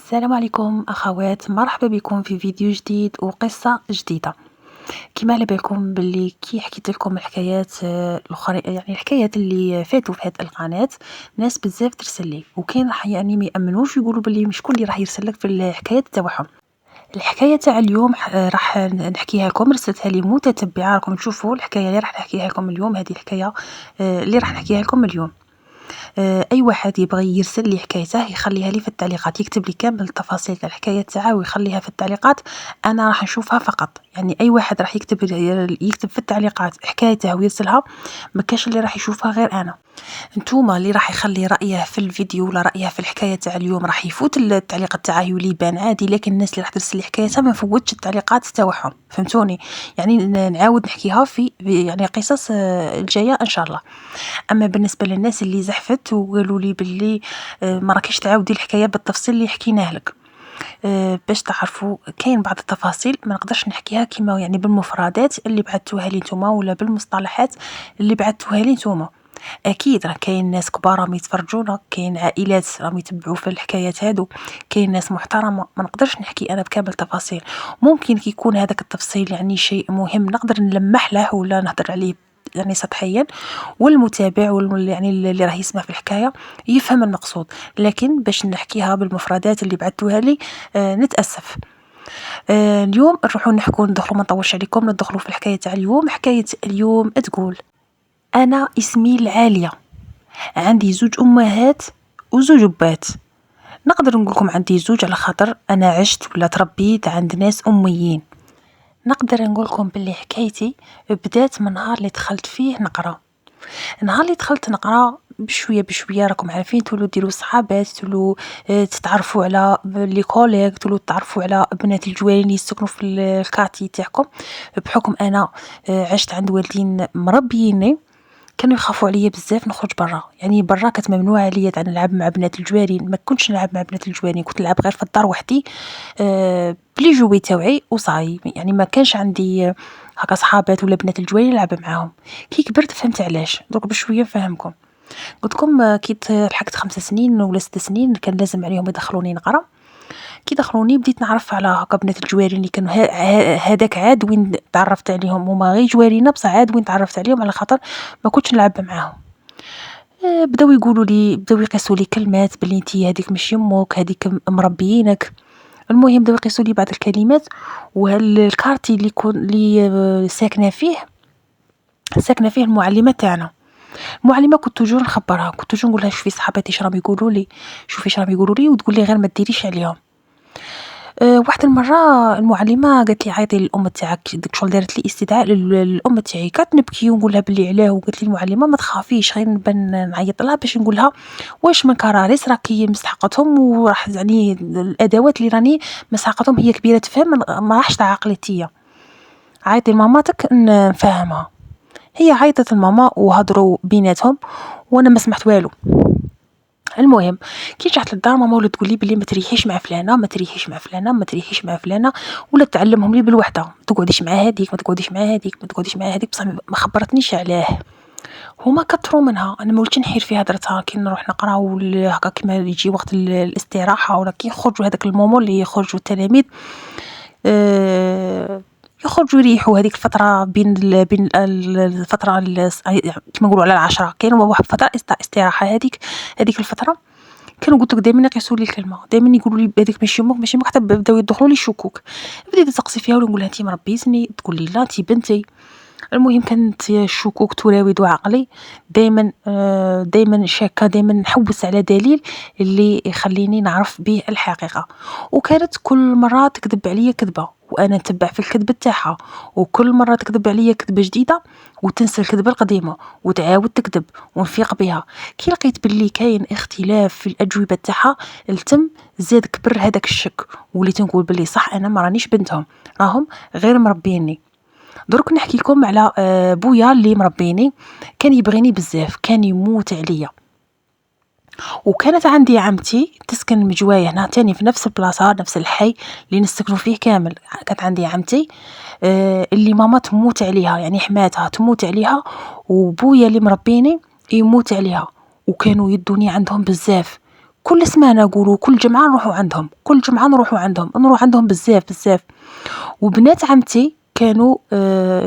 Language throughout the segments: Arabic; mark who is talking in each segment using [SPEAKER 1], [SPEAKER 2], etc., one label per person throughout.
[SPEAKER 1] السلام عليكم أخوات، مرحبا بكم في فيديو جديد وقصة جديدة. كما على بالكم باللي كي حكيت لكم الحكايات الاخرى، يعني الحكايات اللي فاتوا في هذه القناة، ناس بزاف ترسل لي وكاين راح يعني ما يامنوش، يقولوا باللي شكون اللي راح يرسل لك في الحكايات تاعهم. الحكايه تاع اليوم راح نحكيها لكم، رسلتها لي متتبعه. راكم تشوفوا الحكايه اللي راح نحكيها لكم اليوم، هذه الحكايه اللي راح نحكيها لكم اليوم. اي واحد يبغي يرسل لي حكايته يخليها لي في التعليقات، يكتب لي كامل التفاصيل تاع الحكايه تاعه ويخليها في التعليقات. انا راح نشوفها فقط، يعني اي واحد راح يكتب في التعليقات حكايته ويرسلها، ما كاش اللي راح يشوفها غير انا. نتوما اللي راح يخلي رايه في الفيديو ولا رايه في الحكايه تاع اليوم راح يفوت التعليقات تاعه يولي يبان عادي، لكن الناس اللي راح ترسل لي حكايتها ما نفوتش التعليقات تاعهم، فهمتوني؟ يعني نعاود نحكيها في يعني قصص الجايه ان شاء الله. اما بالنسبه للناس اللي زحفت وقالوا لي باللي ما راكيش تعاودي الحكايه بالتفصيل اللي حكيناه لك، باش تعرفوا كاين بعض التفاصيل ما نقدرش نحكيها كيما يعني بالمفردات اللي بعثوها لي نتوما ولا بالمصطلحات اللي بعثوها لي نتوما. اكيد راه كاين ناس كبار راهم يتفرجونا، كاين عائلات راهم يتبعوا في الحكايات هادو، كاين ناس محترمه، ما نقدرش نحكي انا بكامل التفاصيل. ممكن كي يكون هذاك التفصيل يعني شيء مهم نقدر نلمح له ولا نهضر عليه يعني سطحيا، والمتابع يعني اللي راه يسمع في الحكايه يفهم المقصود. لكن باش نحكيها بالمفردات اللي بعثوها لي نتاسف. اليوم نروحوا نحكوا، ندخلوا ما نطولش عليكم، ندخلوا في الحكايه تاع اليوم. حكايه اليوم تقول: انا اسمي العاليه، عندي زوج امهات وزوج بات. نقدر نقول لكم عندي زوج على خاطر انا عشت ولا تربيت عند ناس اميين. نقدر نقول لكم باللي حكايتي بدات من نهار اللي دخلت فيه نقرا. نهار اللي دخلت نقرا بشويه بشويه، راكم عارفين تولوا ديروا صحابات، تولوا تتعرفوا على لي كوليك، تولوا تتعرفوا على بنات الجوارين اللي يسكنوا في الكارتي تاعكم. بحكم انا عشت عند والدين مربيني، كانوا يخافوا عليا بزاف نخرج برا، يعني برا كانت ممنوعه عليا تاع نلعب مع بنات الجوارين. ما كنتش نلعب مع بنات الجوارين، كنت نلعب غير في الدار وحدي بلي جوي تاوعي وصاي. يعني ما كانش عندي هكا صحابات ولا بنات الجوارين نلعب معاهم. كي كبرت فهمت علاش، دوك بشويه نفهمكم. قلت لكم كي لحقت 5 سنين ولا 6 سنين كان لازم عليهم يدخلوني نقرا. كي دخلوني بديت نعرف على هكا بنات الجوارين اللي كانوا هذاك عاد وين تعرفت عليهم، هما غير جوارينا بصح عاد وين تعرفت عليهم على خاطر ما كنتش نلعب معاهم. بداو يقولوا لي، بداو يقيسوا لي كلمات باللي انتي هذيك مش يمك، هذيك مربيينك. المهم بداو يقيسوا لي بعض الكلمات. والكارتي اللي ساكنه فيه المعلمه تاعنا. المعلمه كنت توجور نخبرها، كنت توجور نقول لها شوفي صحاباتي اش راهم يقولوا لي، شوفي اش راهم يقولوا لي، وتقول لي غير ما ديريش عليهم. واحد المره المعلمه قالت لي عيطي للام تاعك، ديك شغل دارت لي استدعاء للام تاعي. كانت نبكي ونقول لها بلي علاه، وقالت لي المعلمه ما تخافيش، غير نبان نعيط لها باش نقول لها واش من كراريس راكي مستحقتهم، وراح يعني الادوات اللي راني مستحقتهم هي كبيره تفهم، ما راحش تعاقلي تيا. عيطي لماماتك نفهمها. هي عيطت لماما وهضروا بيناتهم وانا ما سمعت والو. المهم كي رجعت للدار ماما ولات تقول لي بلي ما تريحيش مع فلانه، ما تريحيش مع فلانه، ما تريحيش مع فلانه، ولا تعلمهم لي بالوحده، ما تقعديش مع هذيك، ما تقعديش مع هذيك، ما تقعديش مع هذيك، بصح ما خبرتنيش علاه. هما كثروا منها، انا ما ولتش نحير في هضرتها. كي نروح نقرا ولا هكا كيما يجي وقت الاستراحه ولا كي يخرجوا هذاك المومو اللي يخرجوا التلاميذ يخرجوا يريحوا هذيك الفتره بين الفتره كيما نقولوا على العشرة، كاينه واحد فتره استراحه. هذيك الفتره كانوا قلت لك دائما يقيسوا لي الكلمه، دائما يقولوا لي هذيك ماشي امك ماشي امك، حتى بداو يدخلوا لي الشكوك. بديت نسقسي فيها ونقول لها انت مربيتني، تقول لي لا انت بنتي. المهم كانت الشكوك تراود عقلي، دائما شاكه، دائما نحوس على دليل اللي يخليني نعرف به الحقيقه. وكانت كل مره تكذب عليا كذبه وانا نتبع في الكذب تاعها، وكل مره تكذب عليا كذبه جديده وتنسى الكذبه القديمه وتعاود تكذب ونفيق بها. كي لقيت باللي كاين اختلاف في الاجوبه تاعها التم زاد كبر هذاك الشك، وليت نقول باللي صح انا ما رانيش بنتهم، راهم غير مربيني. درك نحكي لكم على بويا اللي مربيني. كان يبغيني بزاف، كان يموت عليا. وكانت عندي عمتي تسكن مجوايه هنا تاني في نفس البلاصه، نفس الحي اللي نسكنوا فيه كامل. كانت عندي عمتي اللي ماما تموت عليها، يعني حماتها تموت عليها، وبويا اللي مربيني يموت عليها. وكانوا يدوني عندهم بزاف، كل سمانة نقولوا كل جمعة نروحوا عندهم، كل جمعة نروحوا عندهم، نروح عندهم بزاف بزاف. وبنات عمتي كانوا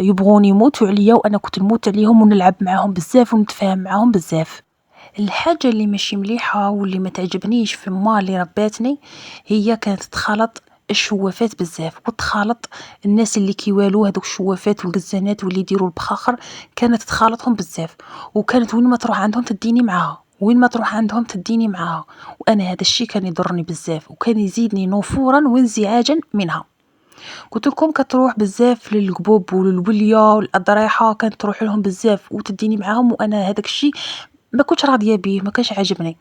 [SPEAKER 1] يبغوني يموتوا عليا، وأنا كنت نموت عليهم ونلعب معاهم بزاف ونتفاهم معاهم بزاف. الحاجة اللي ماشي مليحة واللي ما تعجبنيش في ما اللي رباتني، هي كانت تخلط الشوافات بزاف، وتخالط الناس اللي كيوالو هذوك الشوافات والقزانات واللي يديروا البخاخر، كانت تخالطهم بزاف. وكانت وين ما تروح عندهم تديني معاها، وين ما تروح عندهم تديني معاها. وانا هذا الشيء كان يضرني بزاف، وكان يزيدني نفورا وانزعاجا منها. قلت لكم كتروح بزاف للقبوب وللولية والاضريحه، كانت تروح لهم بزاف وتديني معاهم، وانا هذاك الشيء ما كنتش راضيه بيه، ما كانش عاجبني.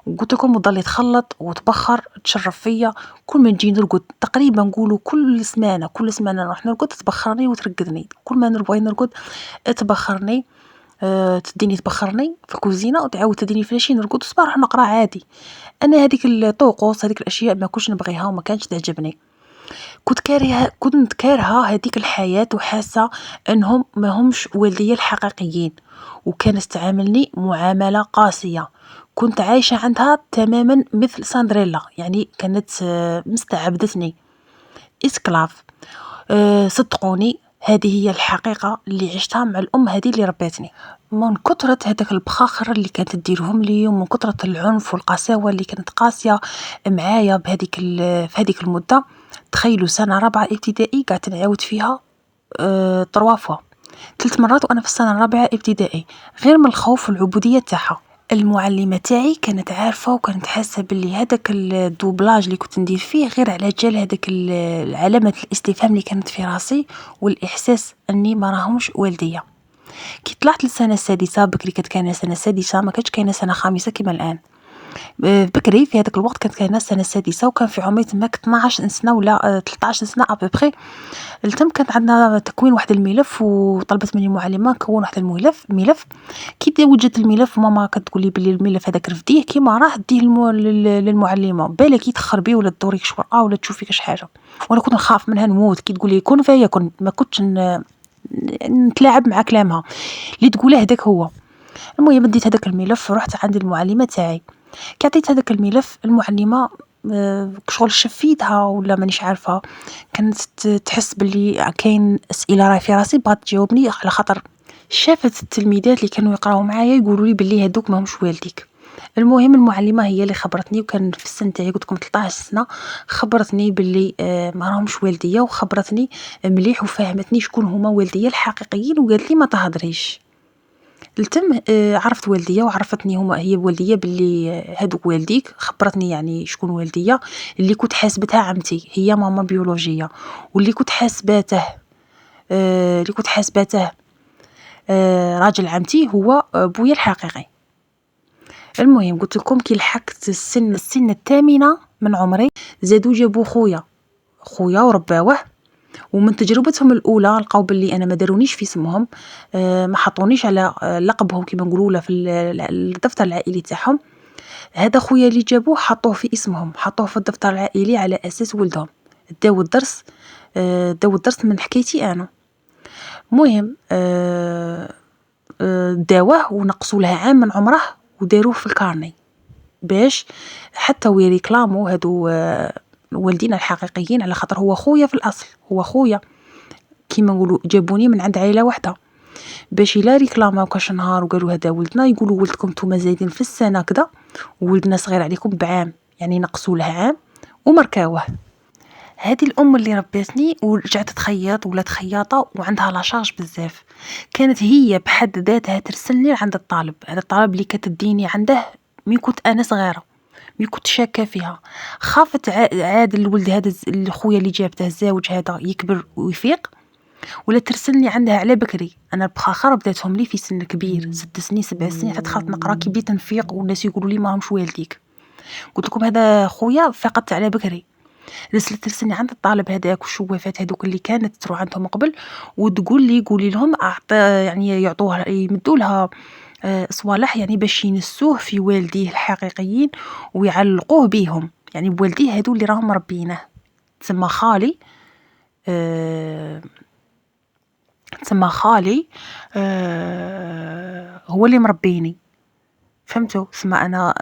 [SPEAKER 1] وقلت لكم وضل يتخلط وتبخر تشرف فيا. كل ما نجي نرقد تقريبا نقولوا كل سمانه نروح نرقد تبخرني وترقدني، كل ما نبغي نرقد تبخرني. تديني تبخرني في الكوزينه وتعاود تديني فلاشي نرقد وصباح نقرا عادي. انا هذيك الطقوس هذيك الاشياء ما كنتش نبغيها وما كانتش تعجبني. كنت كارهه هذيك الحياه، وحاسه انهم ما همش والديا الحقيقيين، وكانت تعاملني معامله قاسيه. كنت عايشه عندها تماما مثل ساندريلا، يعني كانت مستعبدتني اسكلاف. صدقوني هذه هي الحقيقه اللي عشتها مع الام هذه اللي ربتني. من كثرة هذاك البخاخر اللي كانت تديرهم لي، ومن كثرة العنف والقساوة اللي كانت قاسية معايا في هذيك المدة. تخيلوا سنة رابعة ابتدائي قعدت نعاود فيها 3 فوا، 3 مرات وانا في السنة الرابعة ابتدائي، غير من الخوف والعبودية تاعها. المعلمة تاعي كانت عارفة وكانت حاسة باللي هذاك الدوبلاج اللي كنت ندير فيه غير على جال هذاك علامة الاستفهام اللي كانت في راسي، والإحساس أني ما راهمش والدية. كي طلعت للسنة السادسة، بكري كانت كاينة سنة سادسة، ما كانتش كاينة سنة خامسة كما الآن. بكري في هذاك الوقت كانت كاينة السنة السادسة، وكان في عمري تماك 12 سنة ولا 13 سنة ابوبخي. التم كانت عندنا تكوين واحد الملف، وطلبت مني المعلمة نكون واحد الملف. كي وجدت الملف ماما كتقول لي بلي الملف هذاك رفديه كيما راه ديه للمعلمة، بالك يتخربي ولا تدوري كش ورقة ولا تشوفي كش حاجة. وانا كنت نخاف منها نموت، كي تقول لي كون فيكون ما كنتش نتلاعب مع كلامها اللي تقوله هذاك هو. المهم ديت هذاك الملف، رحت عند المعلمه تاعي، كي عطيت هذاك الملف المعلمه شغل شفيتها ولا مانيش عارفه، كانت تحس باللي كاين اسئله راهي في راسي بغات تجاوبني، على خاطر شافت التلميذات اللي كانوا يقراو معايا يقولوا لي باللي هذوك ماهمش والديك. المهم المعلمه هي اللي خبرتني، وكان في السن تاعي قلت لكم 13 سنه، خبرتني باللي ما راهمش والديا، وخبرتني مليح وفهمتني شكون هما والديا الحقيقيين، وقالت لي ما تهضريش. التم عرفت والديا وعرفتني هي والديا باللي هادوك والديك، خبرتني يعني شكون والديا. اللي كنت حاسبتها عمتي هي ماما بيولوجيه، واللي كنت حاسباته راجل عمتي هو بويا الحقيقي. المهم قلت لكم كي لحقت السن الثامنة من عمري، زادوا جابوا خويا ورباوه. ومن تجربتهم الاولى لقاو باللي انا ما دارونيش في اسمهم، ما حطونيش على لقبهم كما نقولوا له في الدفتر العائلي تاعهم. هذا خويا اللي جابوه حطوه في اسمهم، حطوه في الدفتر العائلي على اساس ولدهم. داو الدرس من حكايتي انا. مهم داوه ونقصوا له عام من عمره وداروه في الكارني، باش حتى ويريكلامو هادو والدينا الحقيقيين، على خاطر هو خويا في الاصل، هو خويا كيما نقولوا جابوني من عند عائله واحده، باش الا ريكلاماو كاش نهار وقالوا هذا ولدنا، يقولوا ولدكم نتوما زايدين في السنه كذا وولدنا صغير عليكم بعام، يعني نقصوا له عام ومركاوه. هذه الام اللي ربيتني ورجعت تخيط ولا خياطه وعندها لاشارج بزاف، كانت هي بحد ذاتها ترسلني عند الطالب، هذا الطالب اللي كتديني عنده من كنت انا صغيره، من كنت شاكه فيها. خافت عاد الولد هذا الخويا اللي جابته الزاوج هذا يكبر ويفيق، ولا ترسلني عندها على بكري. انا بخاخر بداتهم لي في سن كبير، 6 سنين 7 سنين، حتى دخلت نقرا كي بديت نفيق والناس يقولوا لي ماهمش والديك. قلت لكم هذا خويا فقدت على بكري. ترسلني عند الطالب هذاك والشوافات هذوك اللي كانت تروح عندهم قبل، وتقول لي قولي لهم يعني يعطوها يمدوا لها صوالح، يعني باش ينسوه في والديه الحقيقيين ويعلقوه بيهم، يعني بوالديه هذو اللي راهم مربينه. تسمى خالي تسمى خالي هو اللي مربيني، فهمتوا؟ تسمى انا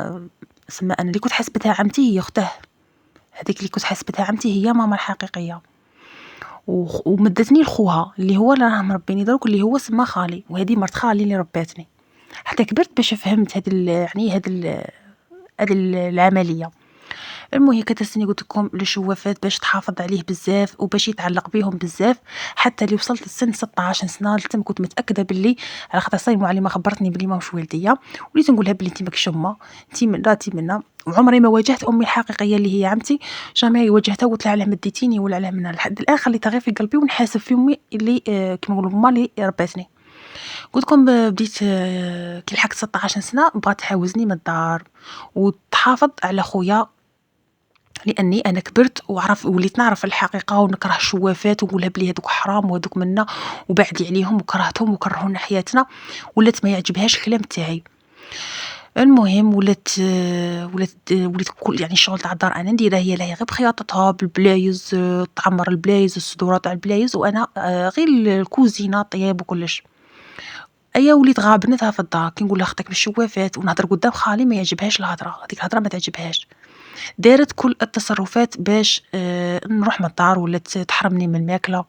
[SPEAKER 1] سما انا اللي كنت حسبتها عمتي هي اخته، هذيك اللي كنت حسبتها عمتي هي ماما الحقيقيه. ومدتني لخوها اللي هو اللي راه مربيني دروك، اللي هو سما خالي، وهذه مرت خالي اللي رباتني. حتى كبرت باش فهمت هاد العمليه. المهم كترسني قلت لكم الشوافات باش تحافظ عليه بزاف وباش يتعلق بيهم بزاف، حتى اللي وصلت لسن 16 سنه لتم كنت متاكده باللي، على خاطر صاي المعلمه خبرتني باللي ماهوش والديا، وليت نقولها باللي انت ماكش امه، انت من راتي منا. وعمري ما واجهت امي الحقيقيه اللي هي عمتي، جامي واجهتها وقلت لها علاه مديتيني ولا علاه منها، لحد الان خليتها غير في قلبي ونحاسب في امي اللي كيما نقولوا ماما اللي رباتني. قلت لكم بديت كي لحقت 16 سنه بغات تحاوزني من الدار وتحافظ على خويا، لاني انا كبرت وعرف وليت نعرف الحقيقه ونكره الشوافات ونقولها بلي هذوك حرام وهذوك منا وبعدي عليهم وكرهتهم وكرهونا حياتنا، ولات ما يعجبهاش الكلام تاعي. المهم وليت كل يعني الشغل تاع الدار انا نديره، هي لا هي غير بخياطتها بالبلايز، تعمر البلايز الصدورات تاع البلايز، وانا غير الكوزينه طياب وكلش. ايا وليت غابنتها في الدار كي نقول لها اختك بالشوافات ونهضر قدام خالي ما يعجبهاش الهضره، هذيك الهضره ما تعجبهاش. دارت كل التصرفات باش نروح من الدار، ولا تحرمني من الماكله،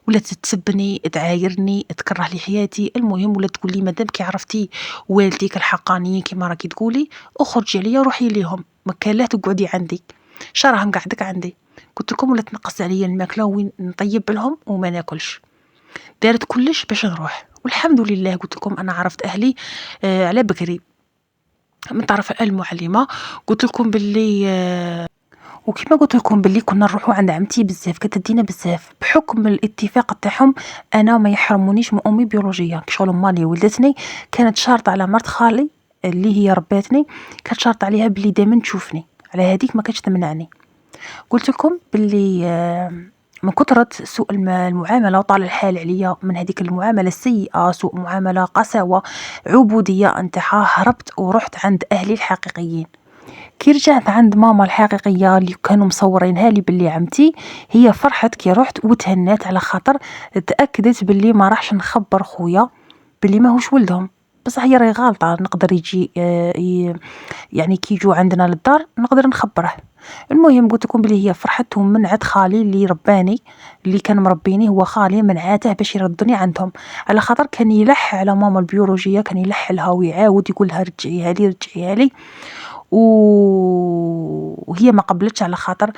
[SPEAKER 1] ولا تسبني تعايرني تكره لي حياتي. المهم ولا تقول لي مادام كي عرفتي والديك الحقانيين كيما راكي تقولي اخرجي عليا روحي ليهم، ما كان لا تقعدي عندي، شراهم قعدك عندي. قلت لكم ولا تنقص عليا الماكله وين نطيب لهم وما ناكلش. دارت كلش باش نروح، والحمد لله قلت لكم انا عرفت اهلي على بكري من طرف المعلمه. قلت لكم باللي وكما قلت لكم باللي كنا نروحوا عند عمتي بزاف، كتدينا بزاف بحكم الاتفاق تاعهم. انا ما يحرمونيش من امي بيولوجيه، شغل امي اللي ولدتني كانت شارطه على مرت خالي اللي هي رباتني، كانت شارطه عليها باللي دائما تشوفني، على هذيك ما كانتش تمنعني. قلت لكم باللي من كثرة سوء المعاملة وطال الحال عليا من هذيك المعاملة السيئة، سوء معاملة، قساوة، عبودية انتحار، هربت ورحت عند أهلي الحقيقيين. كي رجعت عند ماما الحقيقية اللي كانوا مصورينها لي باللي عمتي، هي فرحت كي رحت وتهنات على خاطر تأكدت باللي ما راحش نخبر خويا باللي ماهوش ولدهم. بصح هي راهي غالطة، نقدر يجي يعني كي يجوا عندنا للدار نقدر نخبره. المهم قلت لكم بلي هي فرحت ومنعت خالي اللي رباني، اللي كان مربيني هو خالي، منعاته باش يردني عندهم، على خاطر كان يلح على ماما البيولوجيه، كان يلح لها ويعاود يقول لها رجعيها لي رجعيها لي، وهي ما قبلتش، على خاطر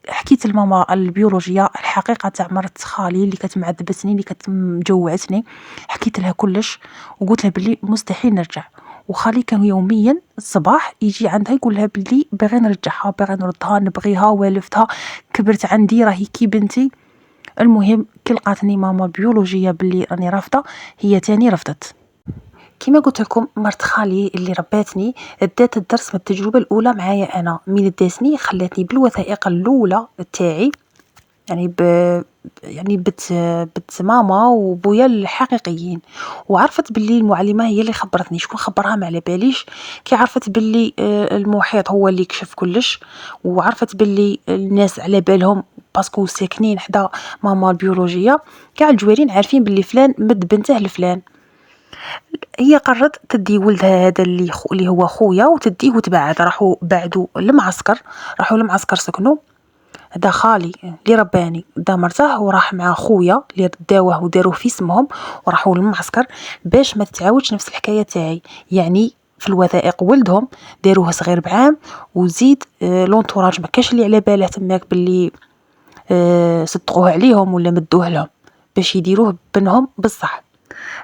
[SPEAKER 1] حكيت لماما البيولوجيه الحقيقه تاع مرت خالي اللي كانت معذبتني اللي كانت مجوعتني، حكيت لها كلش وقلت لها بلي مستحيل نرجع. وخالي كان يوميا الصباح يجي عندها يقول لها بلي باغي نرجعها باغي نردها نبغيها والفتها، كبرت عندي راهي كي بنتي. المهم كي لقاتني ماما البيولوجيه بلي راني رافضه، هي تاني رفضت. كما قلت لكم مرت خالي اللي رباتني ادات الدرس من التجربه الاولى معايا، انا من داتني خلاتني بالوثائق الاولى تاعي، يعني يعني بت ماما وبويا الحقيقيين. وعرفت باللي المعلمه هي اللي خبرتني، شكون خبرها ما على باليش. كي عرفت باللي المحيط هو اللي كشف كلش، وعرفت باللي الناس على بالهم باسكو ساكنين حدا ماما البيولوجيه، كاع الجوارين عارفين باللي فلان مد بنته لفلان. هي قررت تدي ولدها هذا اللي هو خويا وتديه وتبعد، راحوا بعدوا للمعسكر، راحوا للمعسكر سكنوا. هذا خالي اللي رباني دا مرته وراح مع خويا اللي داوه وداروه في اسمهم، وراحوا للمعسكر باش ما تتعاودش نفس الحكايه تاعي. يعني في الوثائق ولدهم داروه صغير بعام، وزيد لونطوراج ما كاش اللي على باله تماك باللي صدقوه عليهم ولا مدوه لهم باش يديروه بنهم بصح.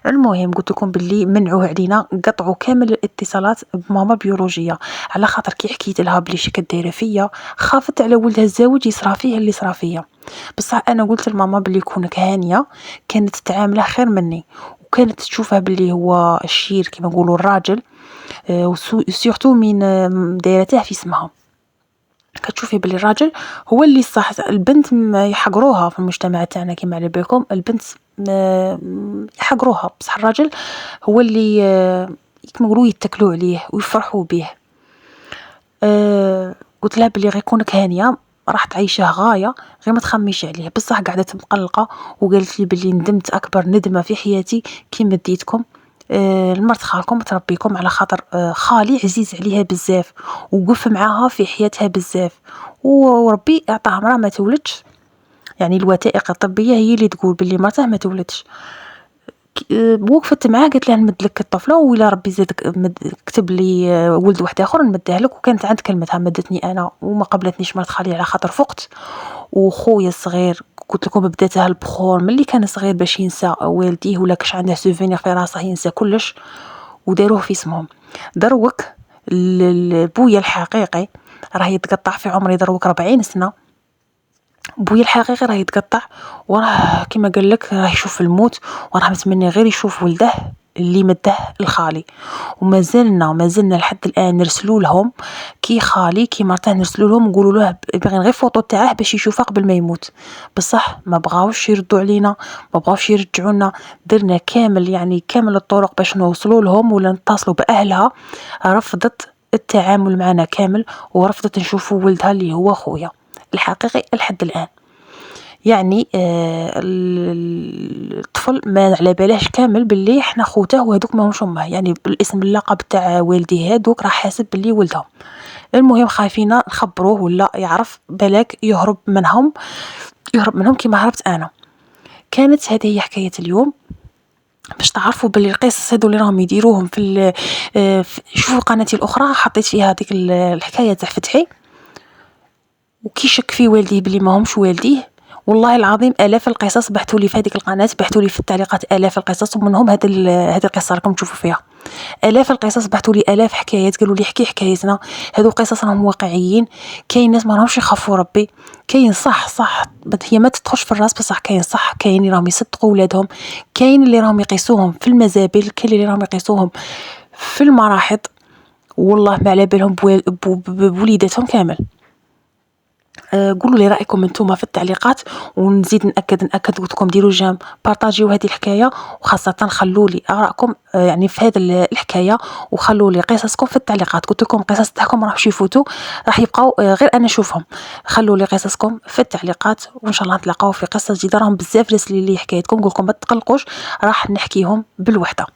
[SPEAKER 1] المهم قلت لكم باللي منعوه علينا، قطعوا كامل الاتصالات بماما بيولوجيه، على خاطر كي حكيت لها بلي شكد دايره فيا خافت على ولدها الزوج يصرا فيه اللي صرا فيا. بصح انا قلت لماما باللي كونك هانيه كانت تعامله خير مني، وكانت تشوفها باللي هو الشير كما نقولوا الراجل، وسيرتو من دايرته في اسمها، كتشوفي بلي الراجل هو اللي صح. البنت يحقروها في المجتمع تاعنا كما على بالكم، البنت يحقروها، بصح الراجل هو اللي كما نقولوا يتكلوا عليه ويفرحوا به. قلت لها بلي غيكونك هانيه راح تعيشه غايه، غير ما تخميش عليه. بصح قعدت مقلقه وقالت لي بلي ندمت اكبر ندمه في حياتي كي مديتكم المرت خالكم تربيكم على خاطر خالي عزيز عليها بزاف وقف معاها في حياتها بزاف، وربي عطاها عمرها ما تولدش. يعني الوثائق الطبية هي اللي تقول باللي مرته ما تولدش. وقفت معاه قالت له نمد لك الطفله، وإلا ربي زادك كتب لي ولد واحد اخر نمدها لك. وكانت عند كلمتها، مدتني انا وما قبلتنيش مرت خالي على خاطر فقت. وخويا الصغير قلت لكم بداتها البخور ملي كان صغير باش ينسى والديه، ولا كاش عنده سوفينير في راسه ينسى كلش، وداروه في اسمهم. دروك بويا الحقيقي راه يتقطع في عمري دروك 40 سنه. بويا الحقيقي راه يتقطع، وراه كما قال لك راه يشوف الموت، وراه متمني غير يشوف ولده اللي مده الخالي. وما زلنا لحد الان نرسلوا لهم كي خالي كي مرته، نرسلوا لهم نقولوا له باغيين غير فوطو تاعه باش يشوفها قبل ما يموت. بصح ما بغاوش يردوا علينا، ما بغاوش يرجعوا لنا. درنا كامل يعني كامل الطرق باش نوصلوا لهم ولا نتصلوا باهلها، رفضت التعامل معنا كامل، ورفضت نشوفوا ولدها اللي هو خويا الحقيقي لحد الآن. يعني الطفل ما على بالهش كامل باللي احنا خوته وهذوك ماهمش امه، يعني بالاسم اللقب تاع والدي هذوك راه حاسب باللي ولدهم. المهم خايفين نخبروه ولا يعرف بلاك يهرب منهم كيما هربت انا. كانت هذه هي حكاية اليوم، باش تعرفوا باللي القصص هذو اللي راهم يديروهم شوفوا قناتي الاخرى حطيت فيها هذيك الحكايه تاع فتحي، وكي شك في والديه بلي ما همش والديه. والله العظيم الاف القصص بحثوا لي في هذيك القناه، بحثوا لي في التعليقات الاف القصص، ومنهم هذه القصه راكم تشوفوا فيها. الاف القصص بحثوا لي الاف حكايات، قالوا لي احكي حكايتنا. هذو قصص راهم واقعيين. كاين ناس ما راهمش يخافوا ربي، كاين صح هي ما تدخلش في الراس، بصح كاين صح، كاين اللي راهم يصدقوا ولادهم، كاين اللي راهم يقيسوهم في المزابل، كاين اللي راهم يقيسوهم في المراحض، والله ما على بالهم بوليداتهم كامل. قولوا لي رايكم انتم في التعليقات، ونزيد ناكد قلت لكم ديروا جيم، بارطاجيو هذه الحكايه، وخاصه خلوا لي ارائكم يعني في هذه الحكايه، وخلوا لي قصصكم في التعليقات. قلت لكم قصص تاعكم راح يفوتوا، راح يبقاو غير انا نشوفهم. خلوا لي قصصكم في التعليقات، وان شاء الله نتلاقاو في قصه جديده. راهم بزاف راسلين لي حكايتكم، نقول لكم ما تقلقوش، راح نحكيهم بالوحده.